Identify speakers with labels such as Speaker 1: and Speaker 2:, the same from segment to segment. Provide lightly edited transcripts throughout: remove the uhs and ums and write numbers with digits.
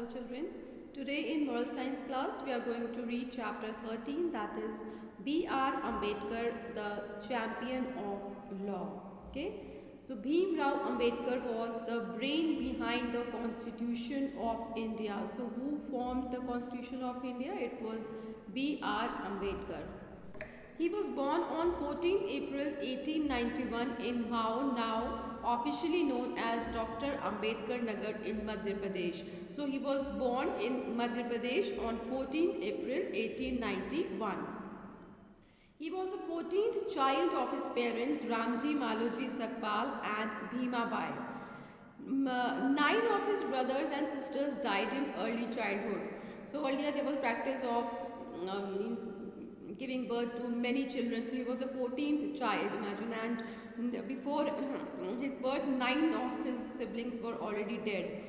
Speaker 1: Hello children. Today in moral science class we are going to read chapter 13, that is B.R. Ambedkar, the champion of law. Okay. So Bhim Rao Ambedkar was the brain behind the Constitution of India. So who formed the Constitution of India? It was B.R. Ambedkar. He was born on 14th April 1891 in Mhao, now officially known as Dr. Ambedkar Nagar in Madhya Pradesh. So he was born in Madhya Pradesh on 14th April 1891. He was the 14th child of his parents Ramji Maloji Sakpal and Bhima Bai. 9 of his brothers and sisters died in early childhood. So earlier there was practice of giving birth to many children. So he was the 14th child, imagine, and before his birth 9 of his siblings were already dead.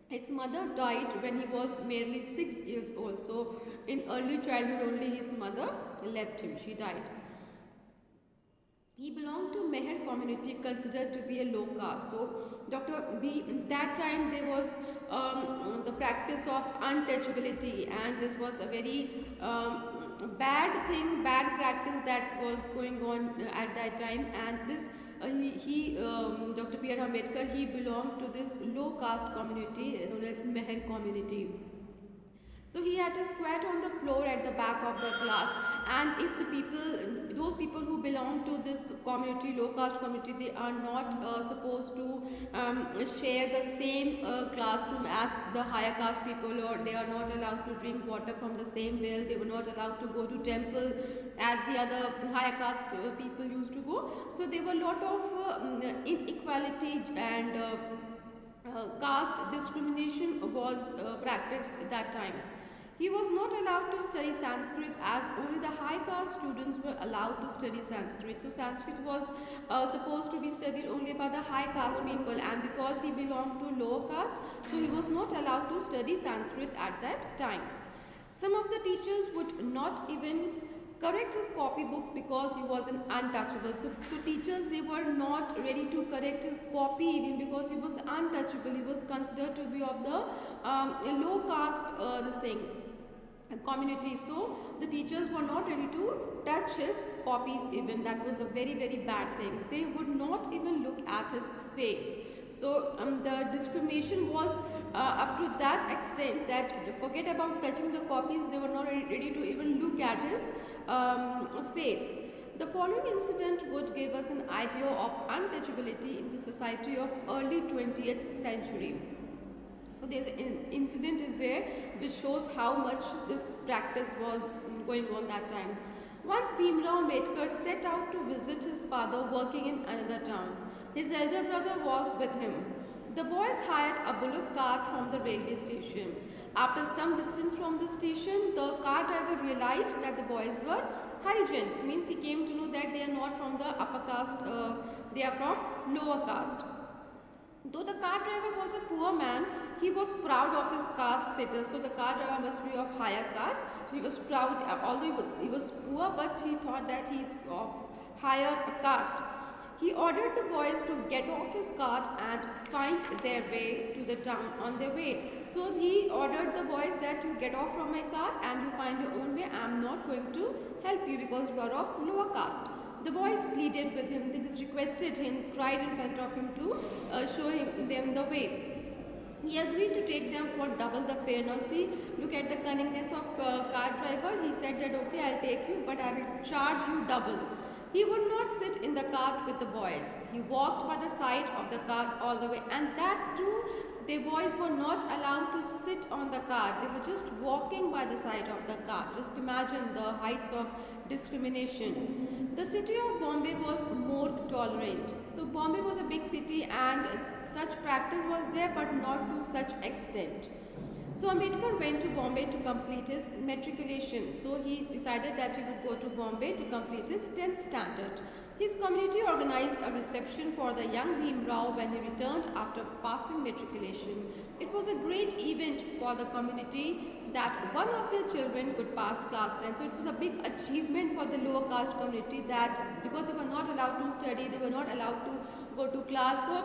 Speaker 1: His mother died when he was merely 6 years old. So in early childhood only his mother left him, she died. He belonged to Meher community, considered to be a low caste. So that time there was the practice of untouchability, and this was a very bad practice that was going on at that time. And this Dr. B.R. Ambedkar, he belonged to this low caste community known as Meher community. So he had to squat on the floor at the back of the class, and if those people who belong to this community, low caste community, they are not supposed to share the same classroom as the higher caste people, or they are not allowed to drink water from the same well, they were not allowed to go to temple as the other higher caste people used to go. So there were a lot of inequality and caste discrimination was practiced at that time. He was not allowed to study Sanskrit, as only the high caste students were allowed to study Sanskrit. So Sanskrit was supposed to be studied only by the high caste people, and because he belonged to lower caste, so he was not allowed to study Sanskrit at that time. Some of the teachers would not even correct his copybooks because he was an untouchable. So teachers, they were not ready to correct his copy even because he was untouchable. He was considered to be of the low caste community. So the teachers were not ready to touch his copies even. That was a very bad thing. They would not even look at his face. So the discrimination was up to that extent that forget about touching the copies, they were not ready to even look at his face. The following incident would give us an idea of untouchability in the society of early 20th century. So there's an incident is there which shows how much this practice was going on that time. Once Bhim Rao Ambedkar set out to visit his father working in another town. His elder brother was with him. The boys hired a bullock cart from the railway station. After some distance from the station, the car driver realized that the boys were Harijans, means he came to know that they are not from the upper caste, they are from lower caste. Though the car driver was a poor man, he was proud of his caste status. So the car driver must be of higher caste. So he was proud, although he was poor, but he thought that he is of higher caste. He ordered the boys to get off his cart and find their way to the town on their way. So he ordered the boys that you get off from my cart and you find your own way. I am not going to help you because you are of lower caste. The boys pleaded with him, they just requested him, cried in front of him to show them the way. He agreed to take them for double the fare. Now see, look at the cunningness of car driver. He said that okay, I'll take you, but I will charge you double. He would not sit in the cart with the boys. He walked by the side of the cart all the way, and that too, the boys were not allowed to sit on the cart. They were just walking by the side of the cart. Just imagine the heights of discrimination. The city of Bombay was more tolerant. So Bombay was a big city and such practice was there, but not to such extent. So Ambedkar went to Bombay to complete his matriculation. So he decided that he would go to Bombay to complete his 10th standard. His community organized a reception for the young Bhim Rao when he returned after passing matriculation. It was a great event for the community that one of their children could pass class 10. So it was a big achievement for the lower caste community that because they were not allowed to study, they were not allowed to go to class. So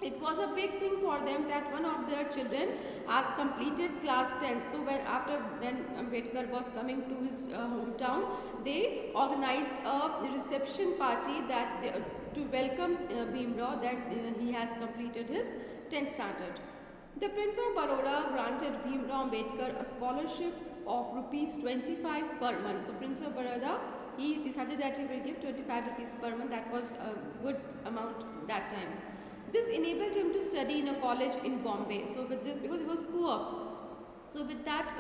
Speaker 1: it was a big thing for them that one of their children has completed class 10. So when Ambedkar was coming to his hometown, they organized a reception party to welcome Bhimrao that he has completed his 10th standard. The Prince of Baroda granted Bhimrao Ambedkar a scholarship of rupees 25 per month. So Prince of Baroda, he decided that he will give 25 rupees per month. That was a good amount that time. This enabled him to study in a college in Bombay. So with this, because he was poor, so with that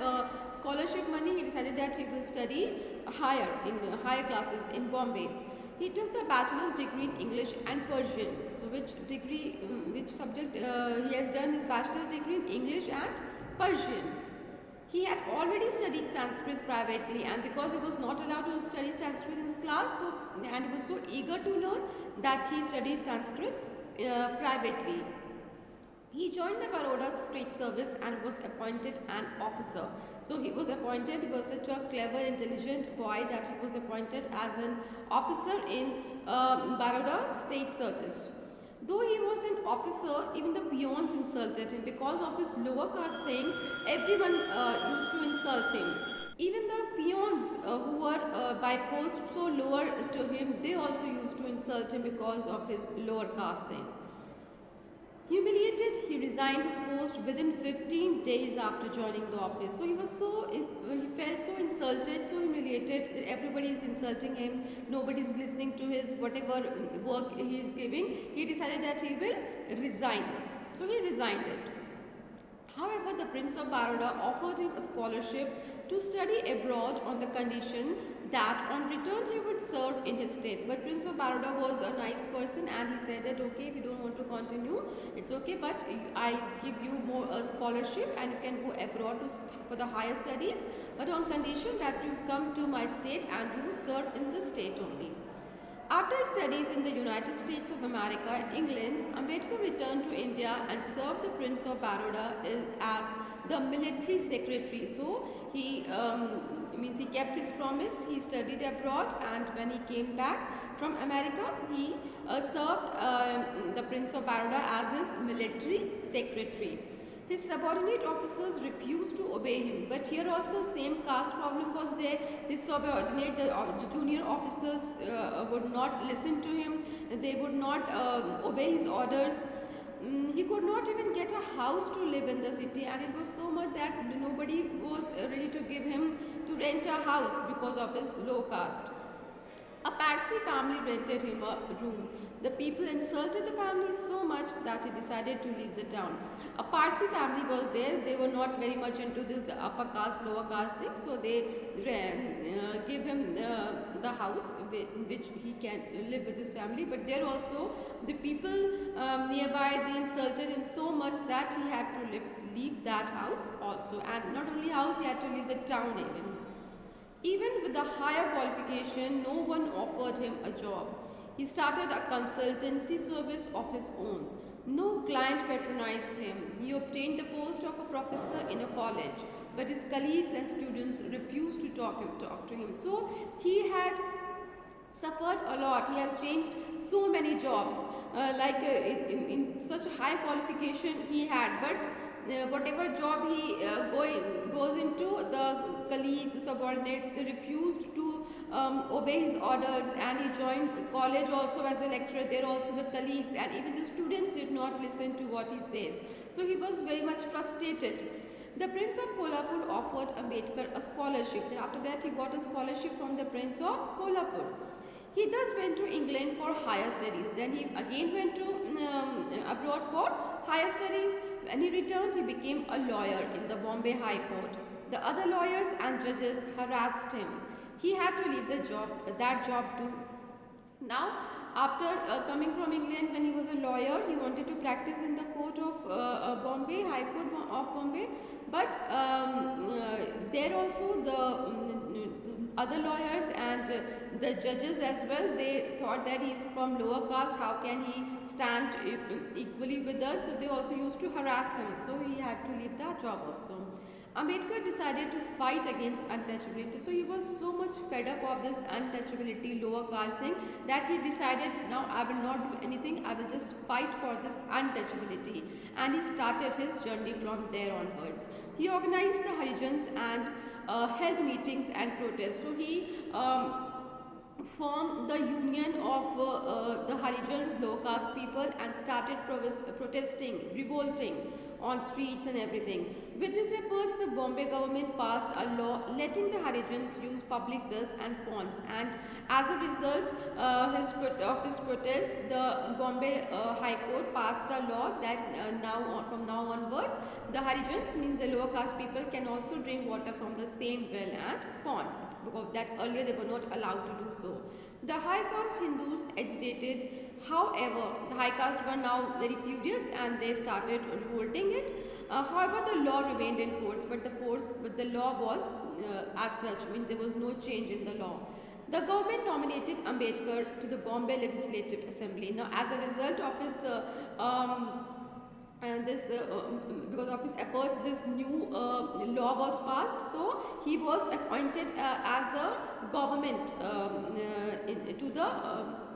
Speaker 1: scholarship money, he decided that he will study higher classes in Bombay. He took the bachelor's degree in English and Persian. So which subject he has done his bachelor's degree in English and Persian. He had already studied Sanskrit privately, and because he was not allowed to study Sanskrit in his class, and he was so eager to learn that he studied Sanskrit privately. He joined the Baroda State Service and was appointed an officer. So he was such a clever, intelligent boy that he was appointed as an officer in Baroda State Service. Though he was an officer, even the peons insulted him because of his lower caste thing. Everyone used to insult him. Even the peons who were by post so lower to him, they also used to insult him because of his lower caste thing. Humiliated, he resigned his post within 15 days after joining the office. So he felt so insulted, so humiliated. Everybody is insulting him. Nobody is listening to his whatever work he is giving. He decided that he will resign. So he resigned it. However, the Prince of Baroda offered him a scholarship to study abroad on the condition that on return he would serve in his state. But Prince of Baroda was a nice person, and he said that okay, we don't want to continue, it's okay, but I give you more scholarship and you can go abroad for the higher studies, but on condition that you come to my state and you serve in the state only. After his studies in the United States of America, England, Ambedkar returned to India and served the Prince of Baroda as the military secretary. So he kept his promise. He studied abroad, and when he came back from America, he served the Prince of Baroda as his military secretary. His subordinate officers refused to obey him, but here also same caste problem was there. His subordinate, the junior officers would not listen to him. They would not obey his orders. He could not even get a house to live in the city, and it was so much that nobody was ready to give him to rent a house because of his low caste. A Parsi family rented him a room. The people insulted the family so much that he decided to leave the town. A Parsi family was there. They were not very much into this, the upper caste, lower caste thing. So they gave him the house in which he can live with his family. But there also, the people nearby, they insulted him so much that he had to leave that house also. And not only house, he had to leave the town even. Even with a higher qualification, no one offered him a job. He started a consultancy service of his own. No client patronized him. He obtained the post of a professor in a college, but his colleagues and students refused to talk to him. So he had suffered a lot. He has changed so many jobs, in such high qualification he had, but whatever job he goes into, the colleagues, the subordinates, they refused to obey his orders, and he joined college also as a lecturer. There also the colleagues and even the students did not listen to what he says. So he was very much frustrated. The Prince of Kolhapur offered Ambedkar a scholarship. Then after that he got a scholarship from the Prince of Kolhapur. He thus went to England for higher studies. Then he again went to abroad for higher studies. When he returned, he became a lawyer in the Bombay High Court. The other lawyers and judges harassed him. He had to leave that job too. Now, after coming from England, when he was a lawyer, he wanted to practice in the court of Bombay, High Court of Bombay. But there also the other lawyers and the judges as well, they thought that he is from lower caste, how can he stand equally with us? So they also used to harass him. So he had to leave that job also. Ambedkar decided to fight against untouchability. So he was so much fed up of this untouchability, lower caste thing, that he decided, now I will not do anything, I will just fight for this untouchability. And he started his journey from there onwards. He organized the Harijans and held meetings and protests. So he formed the union of the Harijans, low caste people, and started protesting, revolting on streets and everything. With these efforts, the Bombay government passed a law letting the Harijans use public bills and pawns, and as a result of his protest, the Bombay High Court passed a law that from now onwards, the Harijans, means the lower caste people, can also drink water from the same well and ponds, because that earlier they were not allowed to do so. The high caste Hindus agitated. However, the high caste were now very furious and they started revolting it. However, the law remained in force, but the law was as such, I mean there was no change in the law. The government nominated Ambedkar to the Bombay Legislative Assembly. Now, as a result of his because of his efforts, this new law was passed. So he was appointed as the government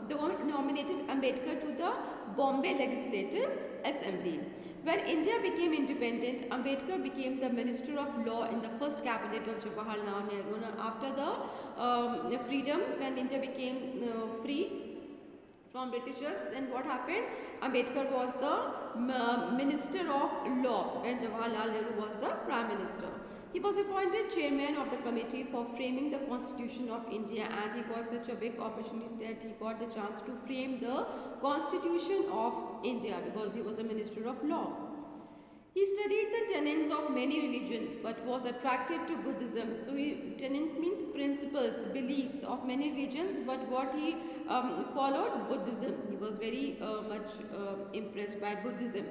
Speaker 1: the government nominated Ambedkar to the Bombay Legislative Assembly. When India became independent, Ambedkar became the Minister of Law in the first cabinet of Jawaharlal Nehru. Now, after the freedom, when India became free from Britishers, then what happened? Ambedkar was the Minister of Law and Jawaharlal Nehru was the Prime Minister. He was appointed chairman of the committee for framing the Constitution of India, and he got such a big opportunity that he got the chance to frame the Constitution of India because he was a Minister of Law. He studied the tenets of many religions but was attracted to Buddhism. So tenets means principles, beliefs of many religions, but what he followed, Buddhism. He was very much impressed by Buddhism.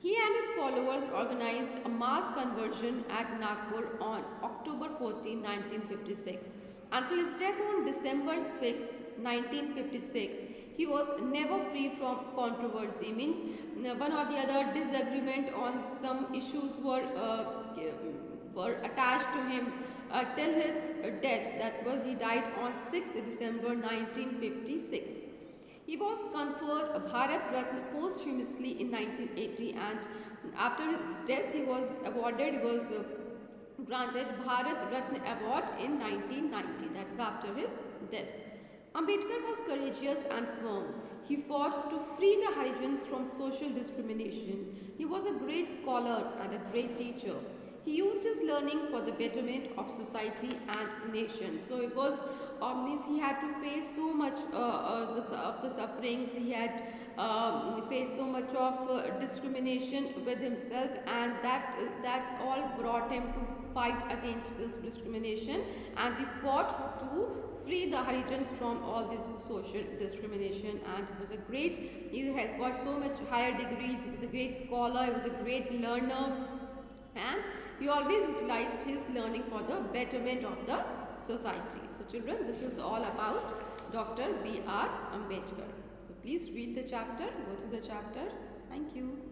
Speaker 1: He and his followers organized a mass conversion at Nagpur on October 14, 1956. Until his death on December 6, 1956, he was never free from controversy. Means one or the other disagreement on some issues were attached to him till his death. That was, he died on 6th December 1956. He was conferred a Bharat Ratna posthumously in 1980, and after his death he was granted Bharat Ratna Award in 1990, that is after his death. Ambedkar was courageous and firm. He fought to free the Harijans from social discrimination. He was a great scholar and a great teacher. He used his learning for the betterment of society and nation. So it was means he had to face so much of the sufferings. He had faced so much of discrimination with himself, and that's all brought him to fight against this discrimination, and he fought to free the Harijans from all this social discrimination. And he has got so much higher degrees. He was a great scholar, he was a great learner, and he always utilized his learning for the betterment of the society. So children, this is all about Dr. B.R. Ambedkar. So please read the chapter, go to the chapter. Thank you.